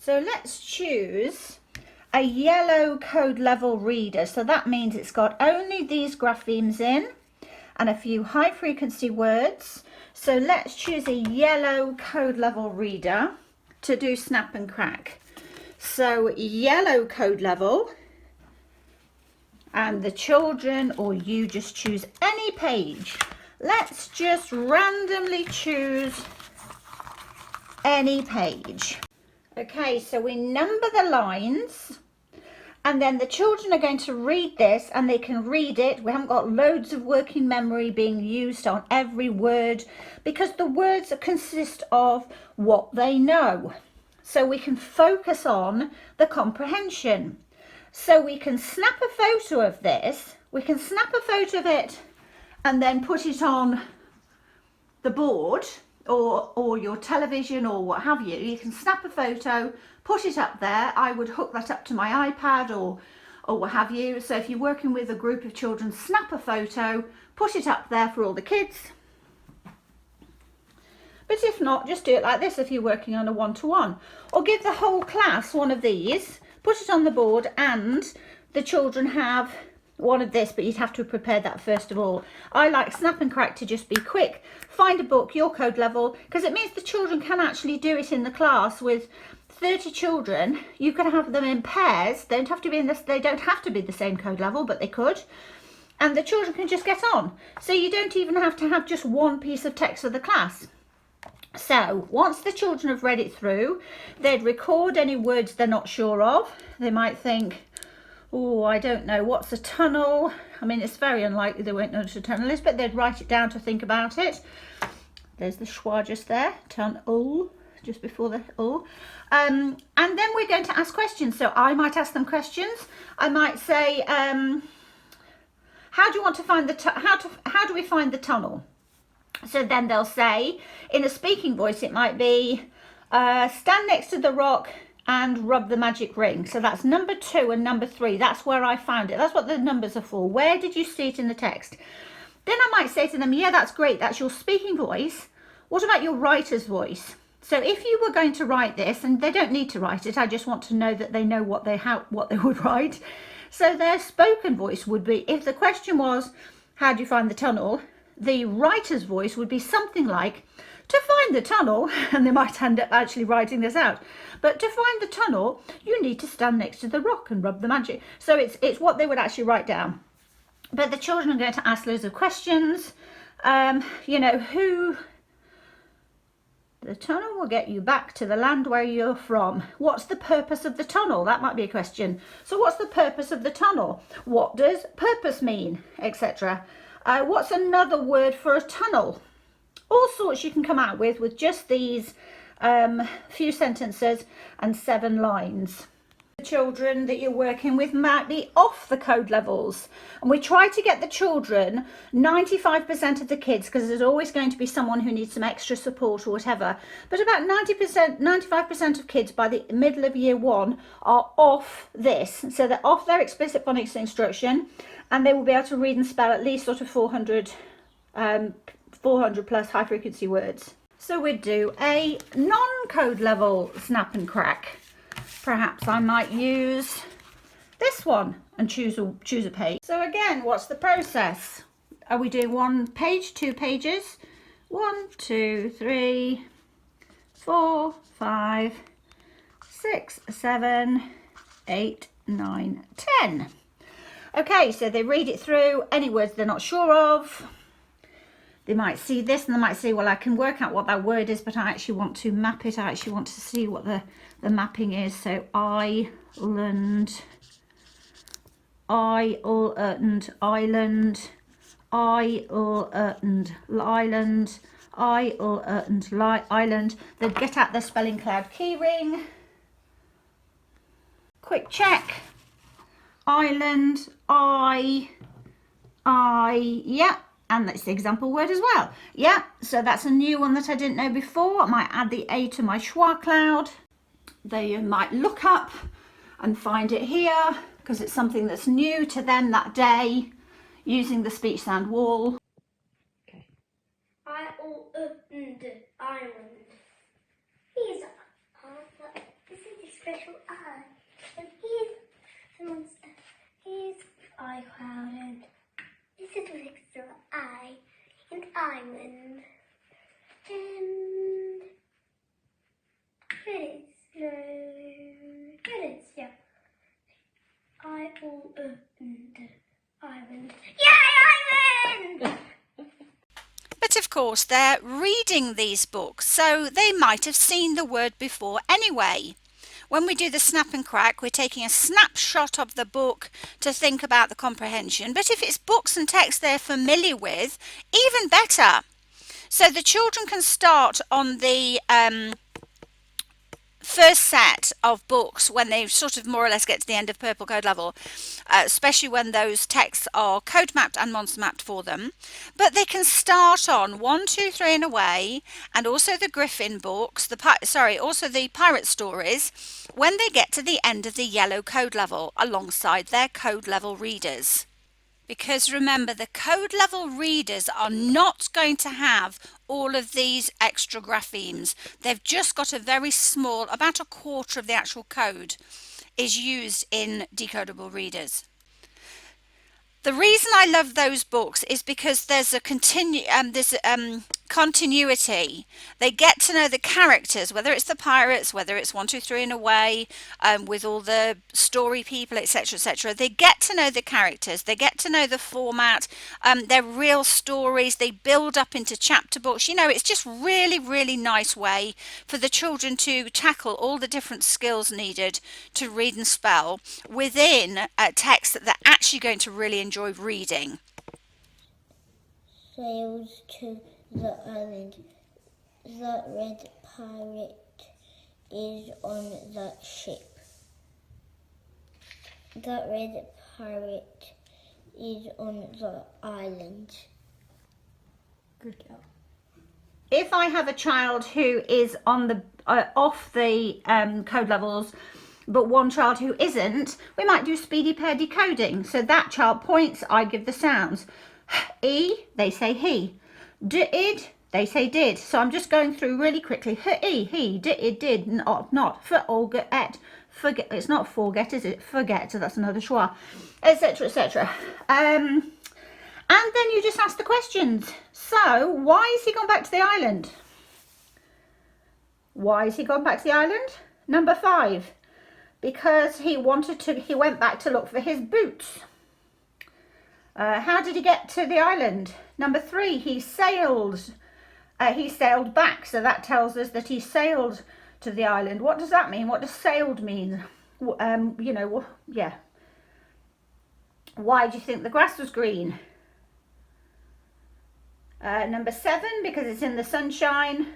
So let's choose a yellow code level reader. So that means it's got only these graphemes in and a few high frequency words. So let's choose a yellow code level reader to do snap and crack. So yellow code level, and the children or you just choose any page. Let's just randomly choose any page. Okay, so we number the lines and then the children are going to read this and they can read it. We haven't got loads of working memory being used on every word because the words consist of what they know. So we can focus on the comprehension. So we can snap a photo of this, we can snap a photo of it and then put it on the board or your television or what have you. You can snap a photo, put it up there. I would hook that up to my iPad or what have you. So if you're working with a group of children, snap a photo, put it up there for all the kids. But if not, just do it like this if you're working on a one-to-one. Or give the whole class one of these, put it on the board, and the children have one of this, but you'd have to prepare that first of all. I like snap and crack to just be quick. Find a book, your code level, because it means the children can actually do it in the class with 30 children. You can have them in pairs. They don't have to be the same code level, but they could. And the children can just get on. So you don't even have to have just one piece of text for the class. So once the children have read it through, they'd record any words they're not sure of. They might think, oh, I don't know, what's a tunnel? I mean, it's very unlikely they won't know what a tunnel is, but they'd write it down to think about it. There's the schwa just there, tunnel, just before the ul. And then we're going to ask questions. So I might ask them questions. I might say, how do you want to find how do we find the tunnel? So then they'll say, in a speaking voice, it might be, stand next to the rock and rub the magic ring. So that's number 2 and number 3. That's where I found it. That's what the numbers are for. Where did you see it in the text? Then I might say to them, yeah, that's great. That's your speaking voice. What about your writer's voice? So if you were going to write this, and they don't need to write it, I just want to know that they know what they would write. So their spoken voice would be, if the question was, how do you find the tunnel? The writer's voice would be something like, to find the tunnel, and they might end up actually writing this out, but to find the tunnel, you need to stand next to the rock and rub the magic. So it's what they would actually write down. But the children are going to ask loads of questions. You know, the tunnel will get you back to the land where you're from. What's the purpose of the tunnel? That might be a question. So what's the purpose of the tunnel? What does purpose mean, etc. What's another word for a tunnel? All sorts you can come out with just these few sentences and 7 lines. The children that you're working with might be off the code levels, and we try to get the children, 95% of the kids, because there's always going to be someone who needs some extra support or whatever, but about 95% of kids by the middle of year 1 are off this. So they're off their explicit phonics instruction, and they will be able to read and spell at least sort of 400 plus high frequency words. So we'd do a non-code level snap and crack. Perhaps I might use this one and choose a page. So again, what's the process? Are we doing 1 page, 2 pages? 1, 2, 3, 4, 5, 6, 7, 8, 9, 10. Okay, so they read it through, any words they're not sure of. They might see this and they might say, well, I can work out what that word is, but I actually want to map it. I actually want to see what the mapping is. So island, island, island, island, island, island. They'd get out their spelling cloud keyring. Quick check. Island, yeah. And that's the example word as well. Yeah, so that's a new one that I didn't know before. I might add the A to my schwa cloud. They might look up and find it here because it's something that's new to them that day, using the speech sound wall. Okay. Island. Here's this is special eye. And here's the monster. Here's eye clouded. This is an extra eye and island. And credits. No, credits, yeah. I all opened island. Yay, island! But of course they're reading these books, so they might have seen the word before anyway. When we do the snap and crack, we're taking a snapshot of the book to think about the comprehension. But if it's books and text they're familiar with, even better. So the children can start on the first set of books when they sort of more or less get to the end of purple code level, especially when those texts are code mapped and monster mapped for them. But they can start on 1, 2, 3 and away, and also the Griffin books, also the pirate stories, when they get to the end of the yellow code level alongside their code level readers. Because remember, the code level readers are not going to have all of these extra graphemes. They've just got a very small, about a quarter of the actual code is used in decodable readers. The reason I love those books is because there's a continuity. They get to know the characters, whether it's the pirates, whether it's 1, 2, 3 and away, with all the story people, etc., etc. They get to know the characters. They get to know the format. They're real stories. They build up into chapter books. You know, it's just really, really nice way for the children to tackle all the different skills needed to read and spell within a text that they're actually going to really enjoy reading. Sails to the island. The red pirate is on the ship. The red pirate is on the island. Good girl. If I have a child who is on the off the code levels, but one child who isn't, we might do speedy pair decoding. So that child points, I give the sounds. E, they say he. Did, they say did. So I'm just going through really quickly. He, did, not. For, olga, et. Forget, it's not forget, is it? Forget, so that's another schwa, etc., etc. And then you just ask the questions. So, why has he gone back to the island? Why has he gone back to the island? Number 5. Because he went back to look for his boots. How did he get to the island? Number 3, he sailed back. So that tells us that he sailed to the island. What does that mean? What does sailed mean? Yeah. Why do you think the grass was green? Number 7, because it's in the sunshine.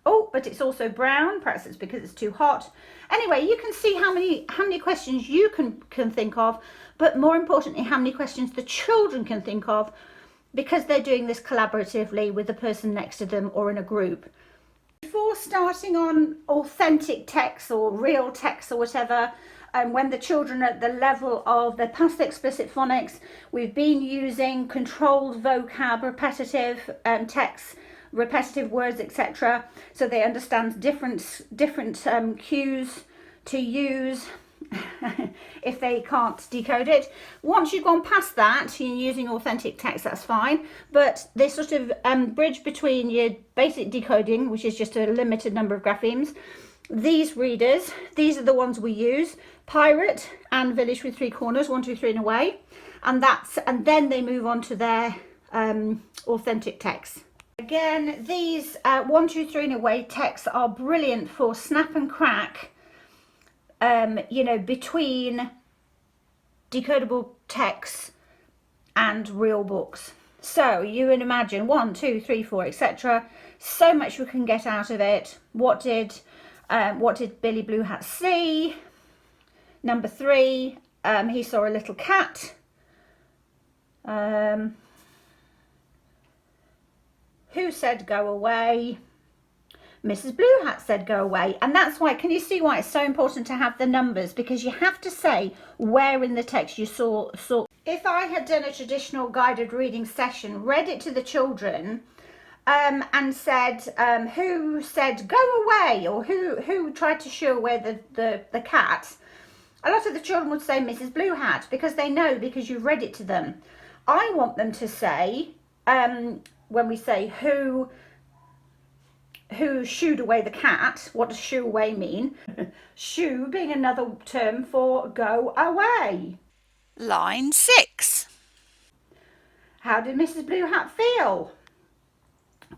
Oh, but it's also brown. Perhaps it's because it's too hot. Anyway, you can see how many questions you can think of, but more importantly, how many questions the children can think of, because they're doing this collaboratively with the person next to them or in a group. Before starting on authentic text or real text or whatever, when the children are at the level of the past explicit phonics, we've been using controlled vocab, repetitive text, repetitive words, etc., so they understand different cues to use if they can't decode it. Once you've gone past that, you're using authentic text, that's fine, but this sort of bridge between your basic decoding, which is just a limited number of graphemes, these readers, these are the ones we use: pirate and village with 3 corners, 1, 2, 3 and away, and then they move on to their authentic text. Again, these 1, 2, 3 and away texts are brilliant for snap and crack, between decodable texts and real books. So you would imagine 1, 2, 3, 4, etc. So much we can get out of it. What did Billy Blue Hat see? Number 3, he saw a little cat. Who said go away? Mrs. Blue Hat said go away. And that's why, can you see why it's so important to have the numbers? Because you have to say where in the text you saw. If I had done a traditional guided reading session, read it to the children, and said, who said go away, or who tried to shoo away the cat, a lot of the children would say Mrs. Blue Hat, because they know, because you've read it to them. I want them to say, when we say who shooed away the cat, what does shoo away mean? Shoo being another term for go away. Line 6. How did Mrs. Blue Hat feel?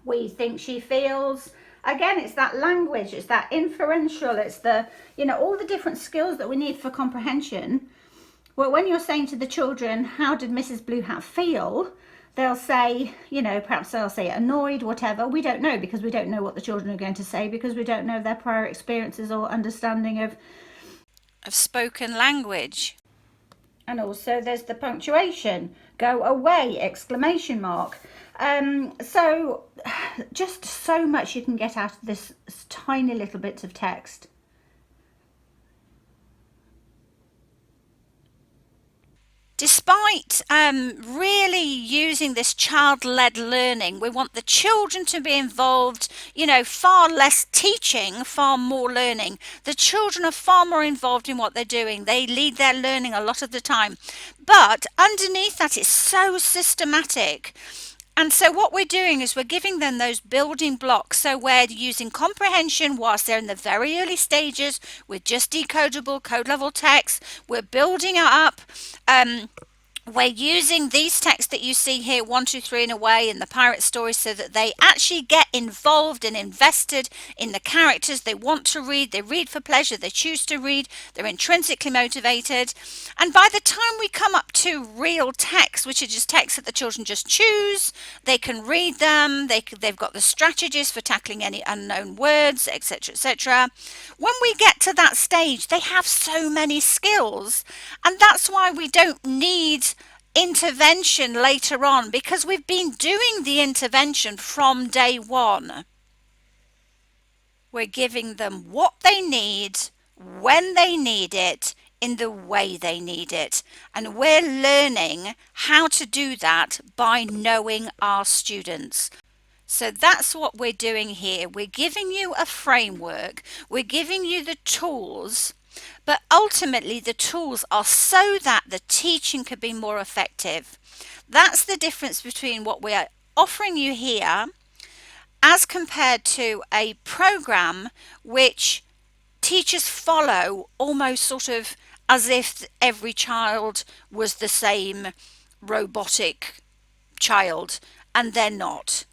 We think she feels, again, it's that language, it's that inferential, it's the, all the different skills that we need for comprehension. Well, when you're saying to the children, how did Mrs. Blue Hat feel? They'll say, perhaps they'll say annoyed, whatever. We don't know, because we don't know what the children are going to say, because we don't know their prior experiences or understanding of spoken language. And also there's the punctuation, go away, exclamation mark. So just so much you can get out of this tiny little bits of text. Despite really using this child-led learning, we want the children to be involved, far less teaching, far more learning. The children are far more involved in what they're doing. They lead their learning a lot of the time. But underneath that, it's so systematic. And so what we're doing is we're giving them those building blocks. So we're using comprehension whilst they're in the very early stages with just decodable code level text. We're building it up. We're using these texts that you see here, 1, 2, 3 and away, in the pirate story, so that they actually get involved and invested in the characters. They want to read, they read for pleasure, they choose to read, they're intrinsically motivated. And by the time we come up to real text, which are just texts that the children just choose, they can read them, they've got the strategies for tackling any unknown words, etc., etc. When we get to that stage, they have so many skills, and that's why we don't need intervention later on, because we've been doing the intervention from day one. We're giving them what they need, when they need it, in the way they need it, and we're learning how to do that by knowing our students. So that's what we're doing here. We're giving you a framework, we're giving you the tools, but ultimately the tools are so that the teaching could be more effective. That's the difference between what we are offering you here as compared to a program which teachers follow almost sort of as if every child was the same robotic child, and they're not.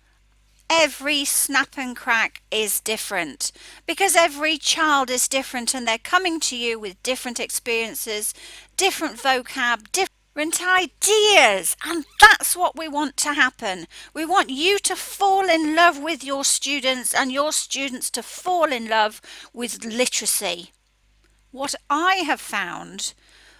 Every snap and crack is different, because every child is different and they're coming to you with different experiences, different vocab, different ideas, and that's what we want to happen. We want you to fall in love with your students and your students to fall in love with literacy. What I have found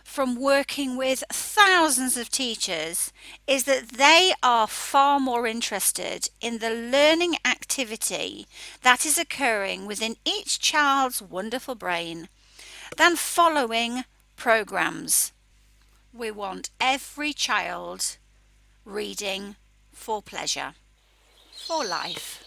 from working with thousands of teachers is that they are far more interested in the learning activity that is occurring within each child's wonderful brain than following programs. We want every child reading for pleasure, for life.